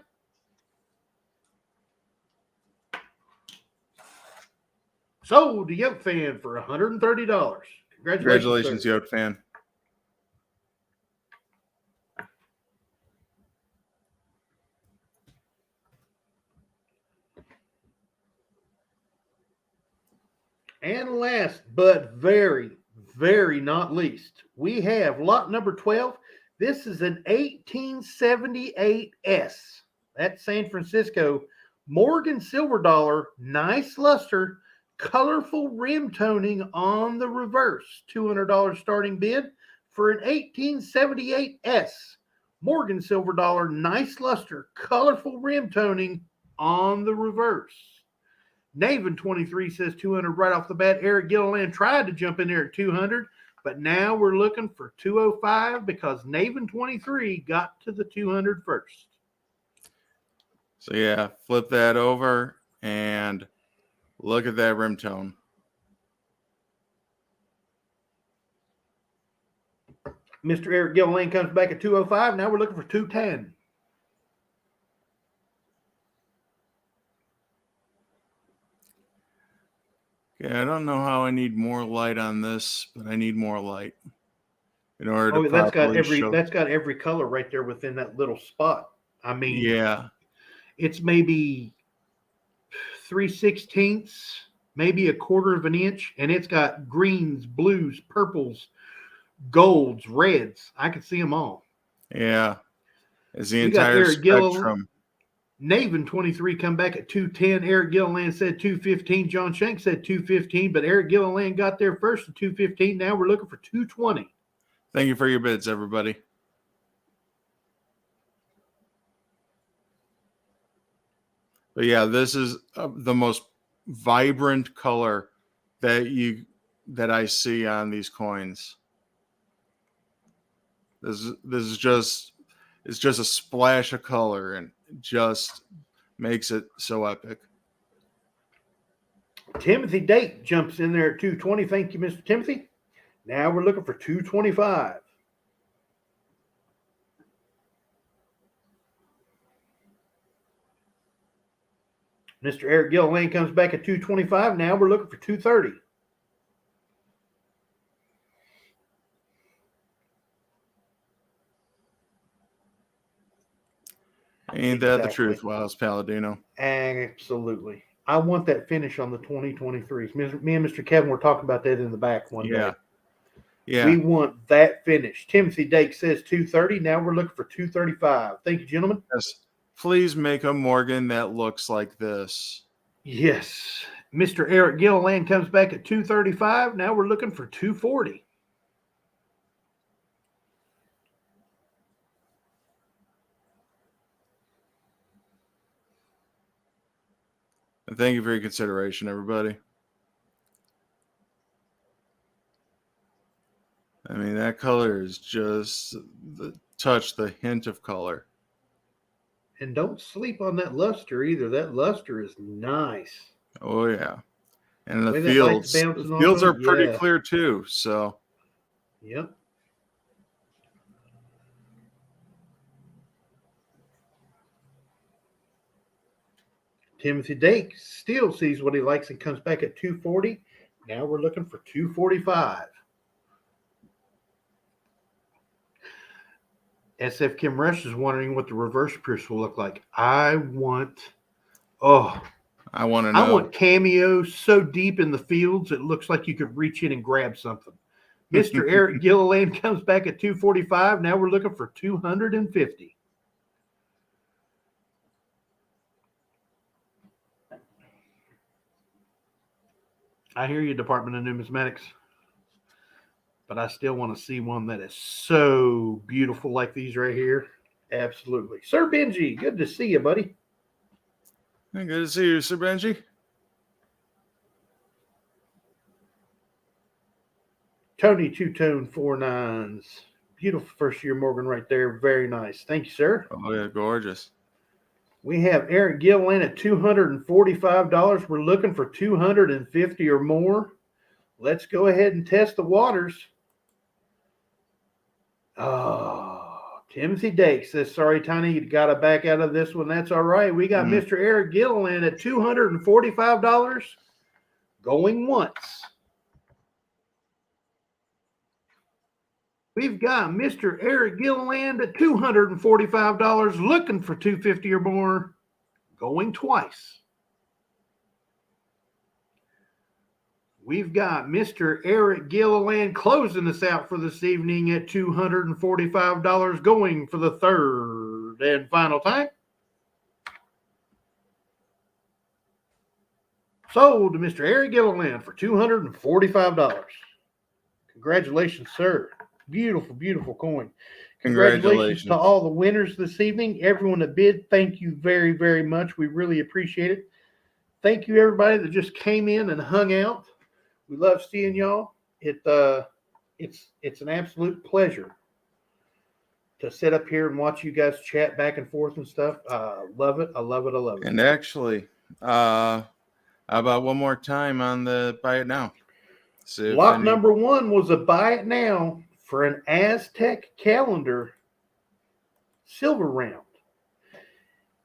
Sold to Yoke Fan for $130. Congratulations, Yoke Fan. And last but very, very not least, we have lot number 12. This is an 1878S. That's San Francisco. Morgan silver dollar, nice luster, colorful rim toning on the reverse. $200 starting bid for an 1878S. Morgan silver dollar, nice luster, colorful rim toning on the reverse. Naven 23 says 200 right off the bat. Eric Gilliland tried to jump in there at 200, but now we're looking for 205 because Naven 23 got to the 200 first. So yeah, flip that over and look at that rim tone. Mr. Eric Gilliland comes back at 205. Now we're looking for 210. Yeah, I don't know how I need more light on this, but I need more light in order to that's got every color right there within that little spot. I mean, yeah, it's maybe 3/16, maybe a quarter of an inch, and it's got greens, blues, purples, golds, reds. I can see them all. Yeah, it's the entire spectrum. Naven 23 come back at 210. Eric Gilliland said 215. John Shank said 215, but Eric Gilliland got there first at 215. Now we're looking for 220. Thank you for your bids, everybody. But yeah, this is the most vibrant color that I see on these coins. This is just a splash of color and just makes it so epic. Timothy Date jumps in there at 220. Thank you, Mr. Timothy. Now we're looking for 225. Mr. Eric Gilliland comes back at 225. Now we're looking for 230. Ain't that the truth, Wiles Palladino? Absolutely. I want that finish on the 2023s. Me and Mr. Kevin were talking about that in the back one day. Yeah. We want that finish. Timothy Dake says 230. Now we're looking for 235. Thank you, gentlemen. Yes. Please make a Morgan that looks like this. Yes. Mr. Eric Gilliland comes back at 235. Now we're looking for 240. And thank you for your consideration, everybody. I mean, that color is just touch the hint of color. And don't sleep on that luster either. That luster is nice. Oh yeah. And the Way that light's fields. The bouncing off fields of are it, pretty yeah. clear too. So Yep. Timothy Dake still sees what he likes and comes back at 240. Now we're looking for 245. SF Kim Rush is wondering what the reverse pierce will look like. I want I want to know. cameo so deep in the fields it looks like you could reach in and grab something. Mr. Eric Gilliland comes back at 245. Now we're looking for 250. I hear you, Department of Numismatics. But I still want to see one that is so beautiful like these right here. Absolutely. Sir Benji, good to see you, buddy. Good to see you, Sir Benji. Tony Two-Tone 49s. Beautiful first year Morgan right there. Very nice. Thank you, sir. Oh yeah, gorgeous. We have Eric Gilliland at $245. We're looking for 250 or more. Let's go ahead and test the waters. Oh, Timothy Dake says, sorry, Tiny, you got to back out of this one. That's all right. We got Mr. Eric Gilliland at $245 going once. We've got Mr. Eric Gilliland at $245 looking for 250 or more going twice. We've got Mr. Eric Gilliland closing us out for this evening at $245 going for the third and final time. Sold to Mr. Eric Gilliland for $245. Congratulations, sir. Beautiful, beautiful coin. Congratulations to all the winners this evening. Everyone that bid, thank you very, very much. We really appreciate it. Thank you, everybody that just came in and hung out. We love seeing y'all. It's an absolute pleasure to sit up here and watch you guys chat back and forth and stuff. Love it. I love it. I love it. And actually, how about one more time on the buy it now? Lot number one was a buy it now for an Aztec calendar silver round.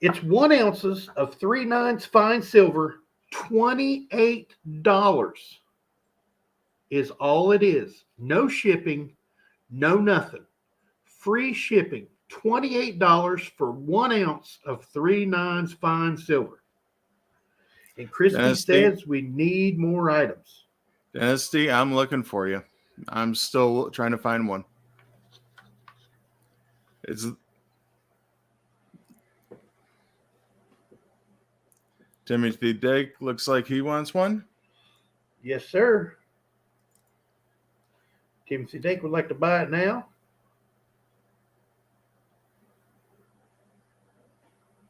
It's 1 ounces of 3/9 fine silver, $28 is all it is. No shipping, no nothing. Free shipping, $28 for 1 ounce of 3/9 fine silver. And Christy says we need more items. Dynasty, I'm looking for you. I'm still trying to find one. Timothy Dake looks like he wants one. Yes, sir. Timothy Dake would like to buy it now.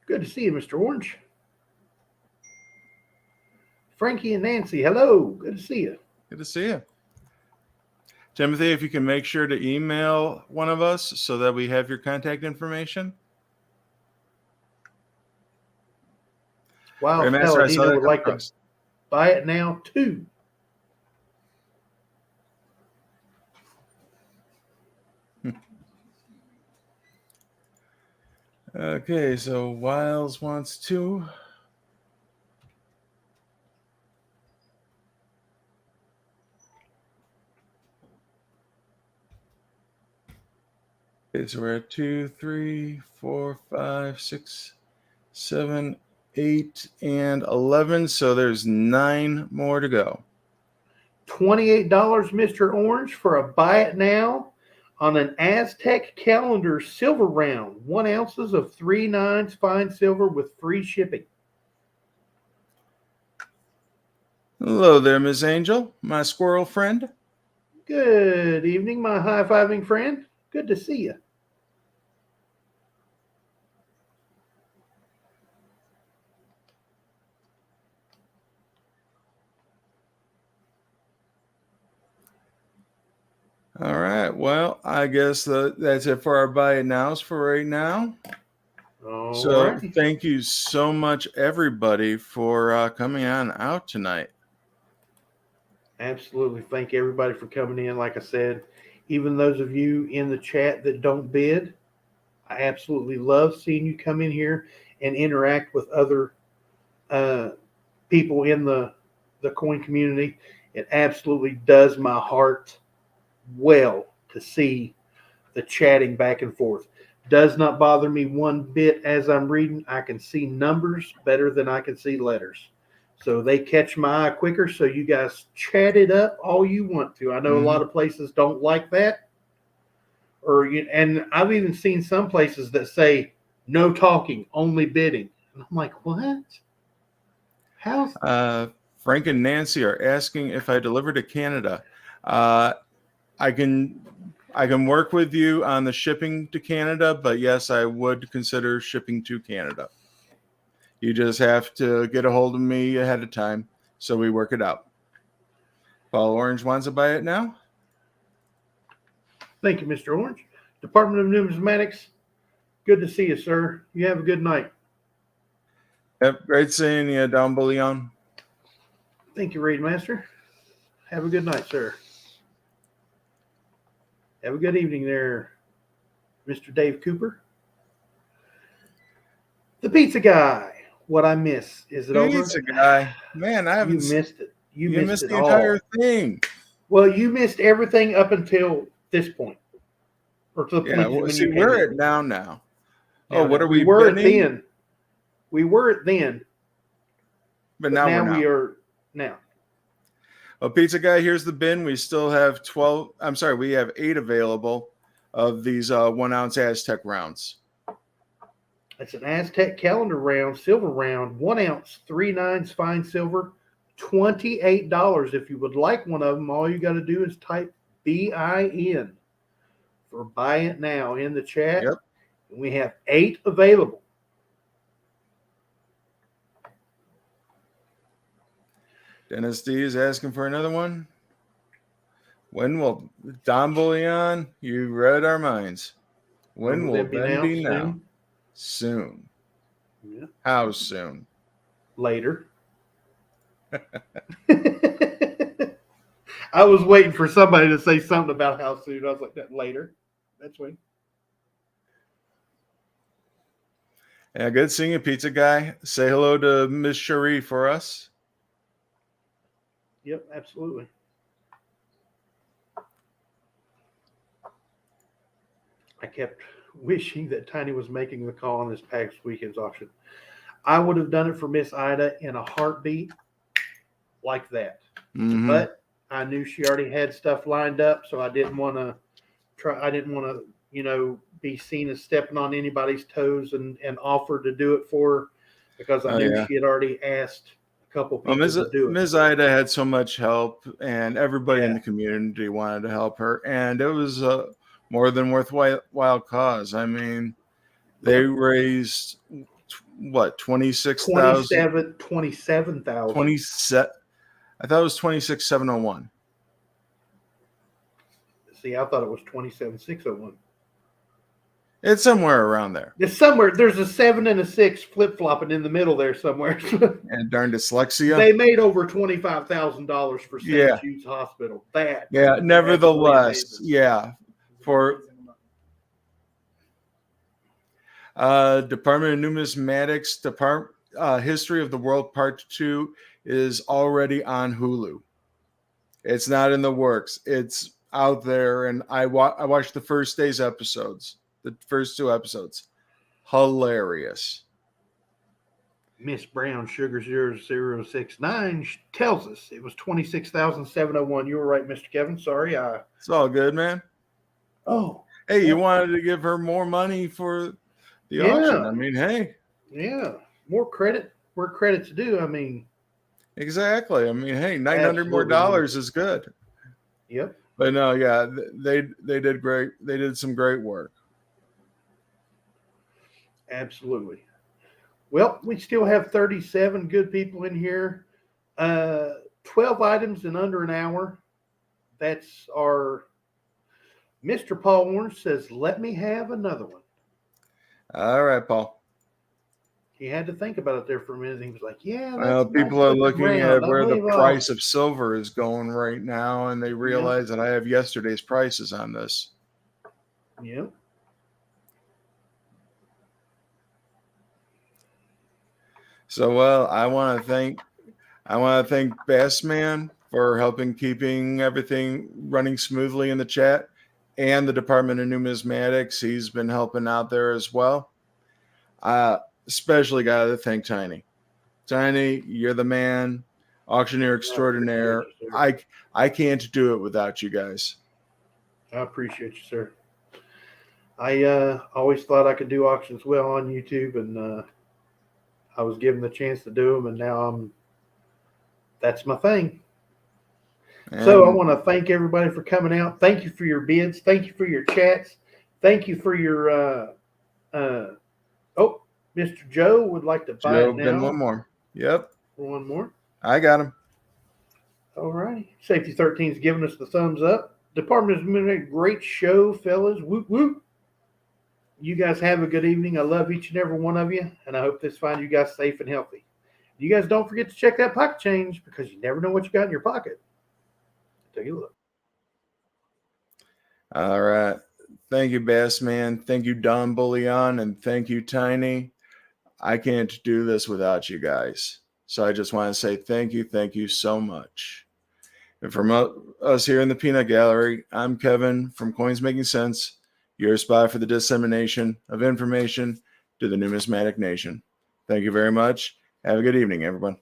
Good to see you, Mr. Orange. Frankie and Nancy, hello. Good to see you. Good to see you. Timothy, if you can make sure to email one of us so that we have your contact information. Wow, Paladino would like to buy it now, too. Okay, so Wiles wants 2. Okay, so we're at 2, 3, 4, 5, 6, 7, 8, and 11. So there's 9 more to go. $28, Mr. Orange, for a buy it now on an Aztec calendar silver round. 1 ounces of 3/9 fine silver with free shipping. Hello there, Miss Angel, my squirrel friend. Good evening, my high-fiving friend. Good to see you. All right. Well, I guess that's it for our buy it nows for right now. All So righty. thank you so much, everybody, for coming on out tonight. Absolutely. Thank everybody for coming in. Like I said, even those of you in the chat that don't bid, I absolutely love seeing you come in here and interact with other people in the coin community. It absolutely does my heart well to see the chatting back and forth. Does not bother me one bit as I'm reading. I can see numbers better than I can see letters. So they catch my eye quicker. So you guys chat it up all you want to. I know a lot of places don't like that. And I've even seen some places that say no talking, only bidding. And I'm like, what? How's Frank and Nancy are asking if I deliver to Canada. I can work with you on the shipping to Canada, but yes, I would consider shipping to Canada. You just have to get a hold of me ahead of time so we work it out. Paul Orange wants to buy it now. Thank you, Mr. Orange. Department of Numismatics, good to see you, sir. You have a good night. Yep, great seeing you down Bullion. Thank you, Raid Master. Have a good night, sir. Have a good evening there, Mr. Dave Cooper. The Pizza Guy. What I miss. Is it over? Pizza Guy. Man, I haven't. You missed it. You missed it the all. entire thing. Well, you missed everything up until this point. Or to the point when see, you came we're in. at now. Oh, what are we were it bidding? then. We were it then. But now we're not. We are now. Well, Pizza Guy, here's the bin. We still have 12. I'm sorry, we have 8 available of these 1 ounce Aztec rounds. It's an Aztec calendar round, silver round, 1 ounce, 3/9 fine silver, $28. If you would like one of them, all you got to do is type BIN for buy it now in the chat. Yep. And we have 8 available. Dennis D is asking for another one. When will Don Bullion? You read our minds. When will Ben be now? Soon. Yeah. How soon? Later. I was waiting for somebody to say something about how soon. I was like, that later. That's when. Yeah, good seeing you, Pizza Guy. Say hello to Miss Cherie for us. Yep, absolutely. I kept wishing that Tiny was making the call on this past weekend's auction. I would have done it for Miss Ida in a heartbeat like that. Mm-hmm. But I knew she already had stuff lined up, so I didn't want to try. I didn't want to, be seen as stepping on anybody's toes and offer to do it for her because I knew she had already asked a couple people to do it. Ms. Ida had so much help, and everybody in the community wanted to help her, and it was a more than worthwhile cause. I mean, they raised what, 26,000? 27,000. 27. I thought it was 26,701. See, I thought it was 27,601. It's somewhere around there. It's somewhere. There's a 7 and a 6 flip flopping in the middle there somewhere. And darn dyslexia. They made over $25,000 for St. Jude's Hospital. Nevertheless, for Department of Numismatics, History of the World Part 2 is already on Hulu. It's not in the works. It's out there, and I watched the first day's episodes, the first 2 episodes. Hilarious. Miss Brown Sugar 0069 tells us it was 26,701. You were right, Mr. Kevin. Sorry. It's all good, man. Oh. Hey, you wanted to give her more money for the auction. I mean, hey. Yeah. More credit where credit's due. I mean. Exactly. I mean, hey, $900 more is good. Yep. But no, yeah, they did great. They did some great work. Absolutely. Well, we still have 37 good people in here. 12 items in under an hour. That's our Mr. Paul Warren says, let me have another one. All right, Paul. He had to think about it there for a minute. He was like, yeah, Well, that's people are looking at where the Unbelievable. price of silver is going right now, and they realize that I have yesterday's prices on this. Yeah. So, well, I want to thank Bassman for helping keeping everything running smoothly in the chat, and the Department of Numismatics. He's been helping out there as well. Especially got to thank Tiny. Tiny, you're the man, auctioneer extraordinaire. I can't do it without you guys. I appreciate you, sir. I always thought I could do auctions well on YouTube, and I was given the chance to do them, and now that's my thing. And so I want to thank everybody for coming out. Thank you for your bids. Thank you for your chats. Thank you for your Mr. Joe would like to buy it now. Then one more. Yep. One more. I got him. All righty. Safety 13 is giving us the thumbs up. Department has been a great show, fellas. Whoop, whoop. You guys have a good evening. I love each and every one of you, and I hope this finds you guys safe and healthy. You guys don't forget to check that pocket change, because you never know what you got in your pocket. Take a look. All right. Thank you, Bassman. Thank you, Don Bullion, and thank you, Tiny. I can't do this without you guys. So I just want to say thank you so much. And from us here in the Peanut Gallery, I'm Kevin from Coins Making Sense, your spot for the dissemination of information to the numismatic nation. Thank you very much. Have a good evening, everyone.